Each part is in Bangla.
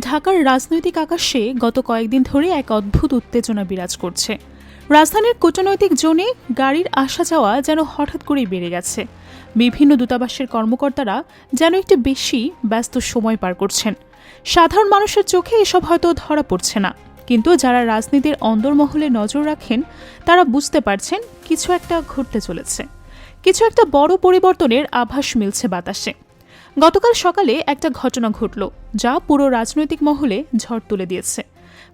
ঢাকার রাজনৈতিক আকাশে গত কয়েকদিন ধরে এক অদ্ভুত উত্তেজনা বিরাজ করছে। রাজধানীর কূটনৈতিক জোনে গাড়ির আসা যাওয়া যেন হঠাৎ করেই বেড়ে গেছে। বিভিন্ন দূতাবাসের কর্মকর্তারা যেন একটু বেশি ব্যস্ত সময় পার করছেন। সাধারণ মানুষের চোখে এসব হয়তো ধরা পড়ছে না, কিন্তু যারা রাজনীতির অন্দরমহলে নজর রাখেন তারা বুঝতে পারছেন কিছু একটা ঘটতে চলেছে। কিছু একটা বড় পরিবর্তনের আভাস মিলছে বাতাসে। গতকাল সকালে একটা ঘটনা ঘটল যা পুরো রাজনৈতিক মহলে ঝড় তুলে দিয়েছে।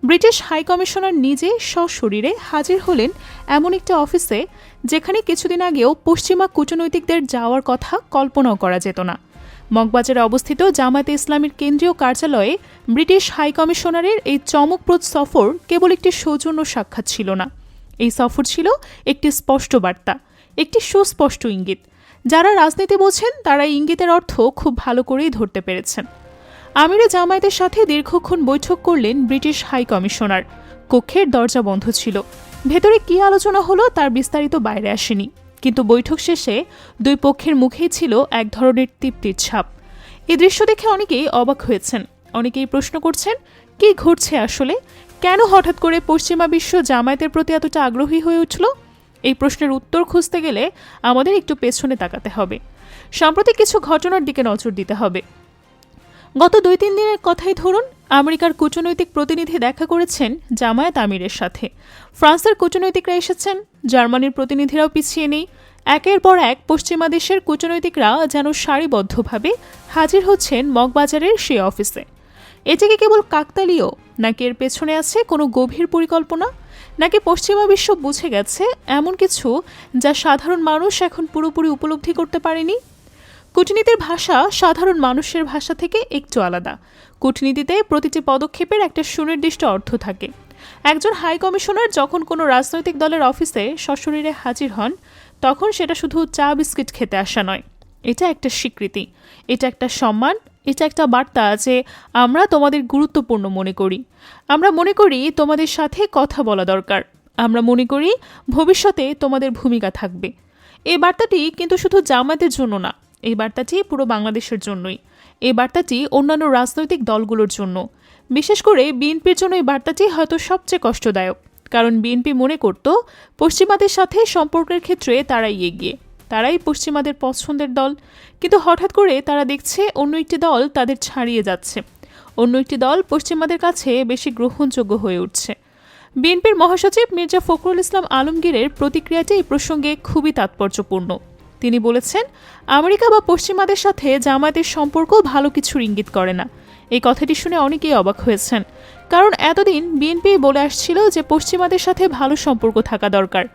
ব্রিটিশ হাইকমিশনার নিজে সশরীরে হাজির হলেন এমন একটা অফিসে যেখানে কিছুদিন আগেও পশ্চিমা কূটনৈতিকদের যাওয়ার কথা কল্পনাও করা যেত না। মগবাজারে অবস্থিত জামায়াতে ইসলামীর কেন্দ্রীয় কার্যালয়ে ব্রিটিশ হাইকমিশনারের এই চমকপ্রদ সফর কেবল একটি সৌজন্য সাক্ষাৎ ছিল না, এই সফর ছিল একটি স্পষ্ট বার্তা, একটি সুস্পষ্ট ইঙ্গিত। যারা রাজনীতি বোঝেন তারা ইঙ্গিতের অর্থ খুব ভালো করেই ধরতে পেরেছেন। আমিরে জামায়াতের সাথে দীর্ঘক্ষণ বৈঠক করলেন ব্রিটিশ হাই কমিশনার। কক্ষের দরজা বন্ধ ছিল, ভেতরে কী আলোচনা হলো তার বিস্তারিত বাইরে আসেনি, কিন্তু বৈঠক শেষে দুই পক্ষের মুখেই ছিল এক ধরনের তৃপ্তির ছাপ। এই দৃশ্য দেখে অনেকেই অবাক হয়েছেন, অনেকেই প্রশ্ন করছেন কী ঘটছে আসলে, কেন হঠাৎ করে পশ্চিমা বিশ্ব জামায়াতের প্রতি এতটা আগ্রহী হয়ে উঠল। এই প্রশ্নের উত্তর খুঁজতে গেলে আমাদের একটু পেছনে তাকাতে হবে, সাম্প্রতিক কিছু ঘটনার দিকে নজর দিতে হবে। গত 2-3 দিনের কথাই ধরুন, আমেরিকার কূটনৈতিক প্রতিনিধি দেখা করেছেন জামায়াত আমিরের সাথে, ফ্রান্সের কূটনৈতিকরা এসেছেন, জার্মানির প্রতিনিধিরাও পিছিয়ে নেই। একের পর এক পশ্চিমা দেশের কূটনৈতিকরা যেন সারিবদ্ধভাবে হাজির হচ্ছেন মগবাজারের সেই অফিসে। এটি কি কেবল কাকতালীয়, নাকি এর পেছনে আছে কোনো গভীর পরিকল্পনা, নাকি পশ্চিমা বিশ্ব বুঝে গেছে এমন কিছু যা সাধারণ মানুষ এখন পুরোপুরি উপলব্ধি করতে পারেনি? কূটনীতির ভাষা সাধারণ মানুষের ভাষা থেকে একটু আলাদা। কূটনীতিতে প্রতিটি পদক্ষেপের একটা সুনির্দিষ্ট অর্থ থাকে। একজন হাই কমিশনার যখন কোনো রাজনৈতিক দলের অফিসে সশরীরে হাজির হন, তখন সেটা শুধু চা বিস্কিট খেতে আসা নয়, এটা একটা স্বীকৃতি, এটা একটা সম্মান, এটা একটা বার্তা যে আমরা তোমাদের গুরুত্বপূর্ণ মনে করি, আমরা মনে করি তোমাদের সাথে কথা বলা দরকার, আমরা মনে করি ভবিষ্যতে তোমাদের ভূমিকা থাকবে। এই বার্তাটি কিন্তু শুধু জামায়াতের জন্য না, এই বার্তাটি পুরো বাংলাদেশের জন্যই, এই বার্তাটি অন্যান্য রাজনৈতিক দলগুলোর জন্য। বিশেষ করে বিএনপির জন্য এই বার্তাটি হয়তো সবচেয়ে কষ্টদায়ক, কারণ বিএনপি মনে করত পশ্চিমাদের সাথে সম্পর্কের ক্ষেত্রে তারাই এগিয়ে, তারাই পশ্চিমাদের পছন্দের দল। কিন্তু হঠাৎ করে তারা দেখছে অন্য একটি দল তাদের ছাড়িয়ে যাচ্ছে, অন্য একটি দল পশ্চিমাদের কাছে বেশি গ্রহণযোগ্য হয়ে উঠছে। বিএনপির মহাসচিব মির্জা ফখরুল ইসলাম আলমগীরের প্রতিক্রিয়াটি এই প্রসঙ্গে খুবই তাৎপর্যপূর্ণ। তিনি বলেছেন, আমেরিকা বা পশ্চিমাদের সাথে জামায়াতের সম্পর্ক ভালো কিছুর ইঙ্গিত করে না। এই কথাটি শুনে অনেকেই অবাক হয়েছেন, কারণ এতদিন বিএনপি বলে আসছিল যে পশ্চিমাদের সাথে ভালো সম্পর্ক থাকা দরকার,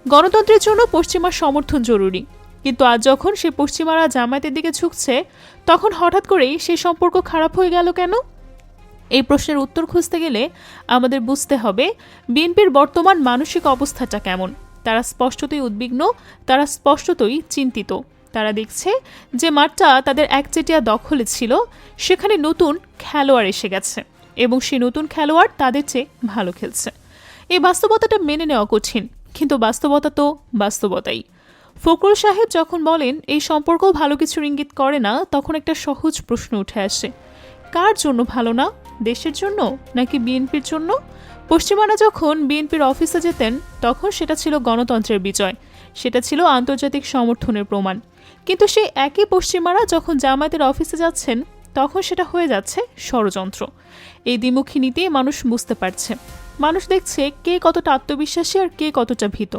গণতন্ত্রের জন্য পশ্চিমা সমর্থন জরুরি। কিন্তু আজ যখন সে পশ্চিমারা জামায়াতের দিকে ঝুঁকছে, তখন হঠাৎ করেই সেই সম্পর্ক খারাপ হয়ে গেল কেন? এই প্রশ্নের উত্তর খুঁজতে গেলে আমাদের বুঝতে হবে বিএনপির বর্তমান মানসিক অবস্থাটা কেমন। তারা স্পষ্টতই উদ্বিগ্ন, তারা স্পষ্টতই চিন্তিত। তারা দেখছে যে মাঠটা তাদের একচেটিয়া দখলে ছিল, সেখানে নতুন খেলোয়াড় এসে গেছে এবং সেই নতুন খেলোয়াড় তাদের চেয়ে ভালো খেলছে। এই বাস্তবতাটা মেনে নেওয়া কঠিন, কিন্তু বাস্তবতা তো বাস্তবতাই। ফখরুল সাহেব যখন বলেন এই সম্পর্ক ভালো কিছুর ইঙ্গিত করে না, তখন একটা সহজ প্রশ্ন উঠে আসে, কার জন্য ভালো না? দেশের জন্য নাকি বিএনপির জন্য? পশ্চিমারা যখন বিএনপির অফিসে যেতেন তখন সেটা ছিল গণতন্ত্রের বিজয়, সেটা ছিল আন্তর্জাতিক সমর্থনের প্রমাণ। কিন্তু সেই একই পশ্চিমারা যখন জামায়াতের অফিসে যাচ্ছেন, তখন সেটা হয়ে যাচ্ছে ষড়যন্ত্র। এই দ্বিমুখী নীতি মানুষ বুঝতে পারছে, মানুষ দেখছে কে কতটা আত্মবিশ্বাসী আর কে কতটা ভীত।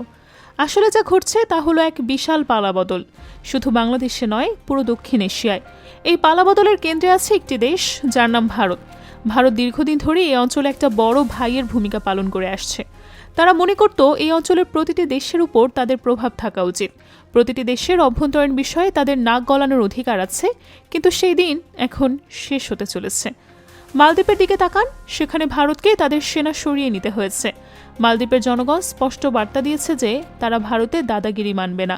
আসলে যা ঘটছে তা হলো এক বিশাল পালাবদল, শুধু বাংলাদেশে নয়, পুরো দক্ষিণ এশিয়ায়। এই পালাবদলের কেন্দ্রে আছে একটি দেশ যার নাম ভারত। ভারত দীর্ঘদিন ধরে এই অঞ্চলে একটা বড় ভাইয়ের ভূমিকা পালন করে আসছে। তারা মনে করত এই অঞ্চলের প্রতিটি দেশের উপর তাদের প্রভাব থাকা উচিত, প্রতিটি দেশের অভ্যন্তরীণ বিষয়ে তাদের নাক গলানোর অধিকার আছে। কিন্তু সেই দিন এখন শেষ হতে চলেছে। মালদ্বীপের দিকে তাকান, সেখানে ভারতকে তাদের সেনা সরিয়ে নিতে হয়েছে। মালদ্বীপের জনগণ স্পষ্ট বার্তা দিয়েছে যে তারা ভারতের দাদাগিরি মানবে না।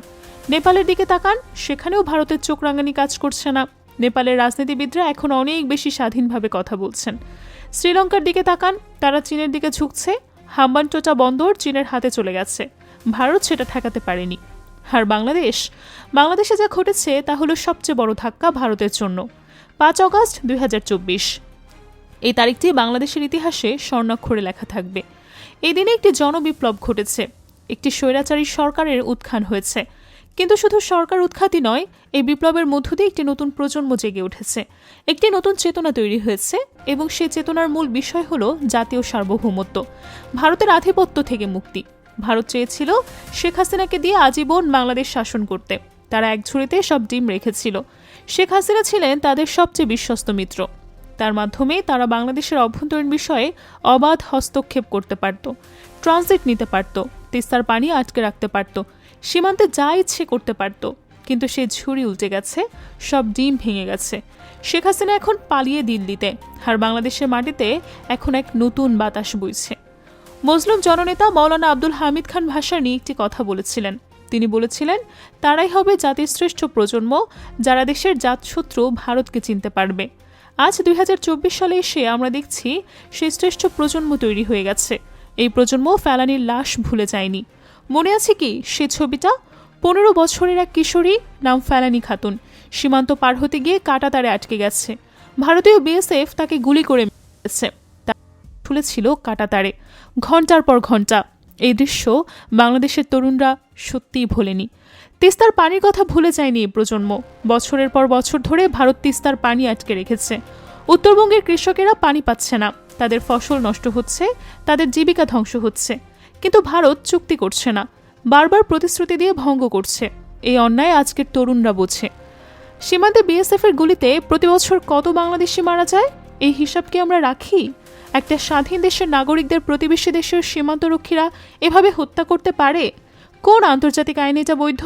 নেপালের দিকে তাকান, সেখানেও ভারতের চোখ রাঙানি কাজ করছে না। নেপালের রাজনীতিবিদরা এখন অনেক বেশি স্বাধীনভাবে কথা বলছেন। শ্রীলঙ্কার দিকে তাকান, তারা চীনের দিকে ঝুঁকছে। হাম্বানটোটা বন্দর চীনের হাতে চলে গেছে, ভারত সেটা ঠেকাতে পারেনি। আর বাংলাদেশে যা ঘটেছে তা হলো সবচেয়ে বড় ধাক্কা ভারতের জন্য। 5 অগস্ট 2024। এই তারিখটি বাংলাদেশের ইতিহাসে স্বর্ণাক্ষরে লেখা থাকবে। এই দিনে একটি জনবিপ্লব ঘটেছে, একটি স্বৈরাচারী সরকারের উত্থান হয়েছে। কিন্তু শুধু সরকার উৎখাতই নয়, এই বিপ্লবের মধ্য দিয়ে একটি নতুন প্রজন্ম জেগে উঠেছে, একটি নতুন চেতনা তৈরি হয়েছে, এবং সেই চেতনার মূল বিষয় হলো জাতীয় সার্বভৌমত্ব, ভারতের আধিপত্য থেকে মুক্তি। ভারত চেয়েছিল শেখ হাসিনাকে দিয়ে আজীবন বাংলাদেশ শাসন করতে। তারা এক ঝুড়িতে সব ডিম রেখেছিল। শেখ হাসিনা ছিলেন তাদের সবচেয়ে বিশ্বস্ত মিত্র। তার মাধ্যমে তারা বাংলাদেশের অভ্যন্তরীণ বিষয়ে অবাধ হস্তক্ষেপ করতে পারত, ট্রানজিট নিতে পারত, তিস্তার পানি আটকে রাখতে পারত, সীমান্তে যা ইচ্ছে করতে পারত। কিন্তু সে ঝুড়ি উল্টে গেছে, সব ডিম ভেঙে গেছে। শেখ হাসিনা এখন পালিয়ে দিল্লিতে, আর বাংলাদেশের মাটিতে এখন এক নতুন বাতাস বইছে। মজলুম জননেতা মাওলানা আব্দুল হামিদ খান ভাসানী একটি কথা বলেছিলেন। তিনি বলেছিলেন, তারাই হবে জাতির শ্রেষ্ঠ প্রজন্ম যারা দেশের জাতশত্রু ভারতকে চিনতে পারবে। আজ 2024 সালে এসে আমরা দেখছি সেই শ্রেষ্ঠ প্রজন্ম তৈরি হয়ে গেছে। এই প্রজন্ম ফেলানির লাশ ভুলে যায়নি। মনে আছে কি সে ছবিটা? 15 বছরের এক কিশোরী, নাম ফেলানি খাতুন, সীমান্ত পার হতে গিয়ে কাঁটাতারে আটকে গেছে। ভারতীয় বিএসএফ তাকে গুলি করে মেরেছে। ঝুলেছিল কাঁটাতারে ঘন্টার পর ঘন্টা। এই দৃশ্য বাংলাদেশের তরুণরা সত্যিই ভোলেনি। তিস্তার পানির কথা ভুলে যায়নি এই প্রজন্ম। বছরের পর বছর ধরে ভারত তিস্তার পানি আটকে রেখেছে। উত্তরবঙ্গের কৃষকেরা পানি পাচ্ছে না, তাদের ফসল নষ্ট হচ্ছে, তাদের জীবিকা ধ্বংস হচ্ছে। কিন্তু ভারত চুক্তি করছে না, বারবার প্রতিশ্রুতি দিয়ে ভঙ্গ করছে। এই অন্যায় আজকের তরুণরা বোঝে। সীমান্তে বিএসএফ এর গুলিতে প্রতি বছর কত বাংলাদেশি মারা যায়, এই হিসাব কি আমরা রাখি? একটা স্বাধীন দেশের নাগরিকদের প্রতিবেশী দেশের সীমান্তরক্ষীরা এভাবে হত্যা করতে পারে? কোন আন্তর্জাতিক আইনে এটা বৈধ?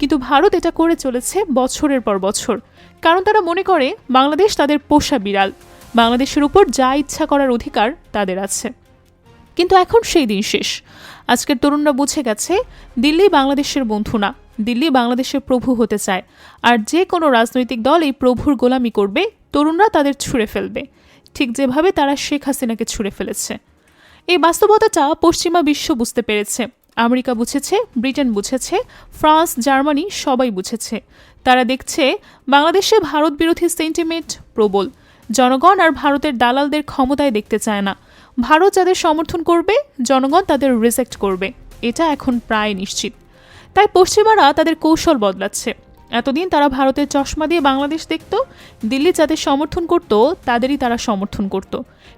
কিন্তু ভারত এটা করে চলেছে বছরের পর বছর, কারণ তারা মনে করে বাংলাদেশ তাদের পোষা বিড়াল, বাংলাদেশের উপর যা ইচ্ছা করার অধিকার তাদের আছে। কিন্তু এখন সেই দিন শেষ। আজকের তরুণরা বুঝে গেছে, দিল্লি বাংলাদেশের বন্ধু না, দিল্লি বাংলাদেশের প্রভু হতে চায়। আর যে কোনো রাজনৈতিক দল এই প্রভুর গোলামি করবে, তরুণরা তাদের ছুঁড়ে ফেলবে, ঠিক যেভাবে তারা শেখ হাসিনাকে ছুঁড়ে ফেলেছে। এই বাস্তবতাটা পশ্চিমা বিশ্ব বুঝতে পেরেছে। আমেরিকা বুঝেছে, ব্রিটেন বুঝেছে, ফ্রান্স, জার্মানি সবাই বুঝেছে। তারা দেখছে বাংলাদেশে ভারত বিরোধী সেন্টিমেন্ট প্রবল। জনগণ আর ভারতের দালালদের ক্ষমতায় দেখতে চায় না। ভারত যাদের সমর্থন করবে, জনগণ তাদের রিজেক্ট করবে, এটা এখন প্রায় নিশ্চিত। তাই পশ্চিমারা তাদের কৌশল বদলাচ্ছে। এতদিন তারা ভারতের চশমা দিয়ে বাংলাদেশ দেখত, দিল্লি যাদের সমর্থন করত তাদেরই তারা সমর্থন করত।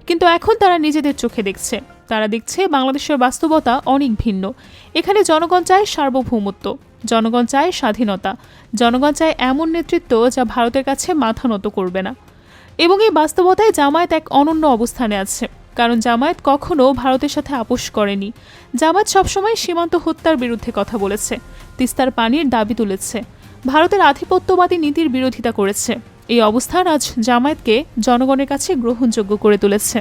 কিন্তু এখন তারা নিজেদের চোখে দেখছে। তারা দেখছে বাংলাদেশের বাস্তবতা অনেক ভিন্ন। এখানে জনগণ চায় সার্বভৌমত্ব, জনগণ চায় স্বাধীনতা, জনগণ চায় এমন নেতৃত্ব যা ভারতের কাছে মাথা নত করবে না। এবং এই বাস্তবতায় জামায়াত এক অনন্য অবস্থানে আছে, কারণ জামায়াত কখনো ভারতের সাথে আপোষ করেনি। জামায়াত সবসময় সীমান্ত হত্যার বিরুদ্ধে কথা বলেছে, তিস্তার পানির দাবি তুলেছে, ভারতের আধিপত্যবাদী নীতির বিরোধিতা করেছে। এই অবস্থান আজ জামায়াতকে জনগণের কাছে গ্রহণযোগ্য করে তুলেছে।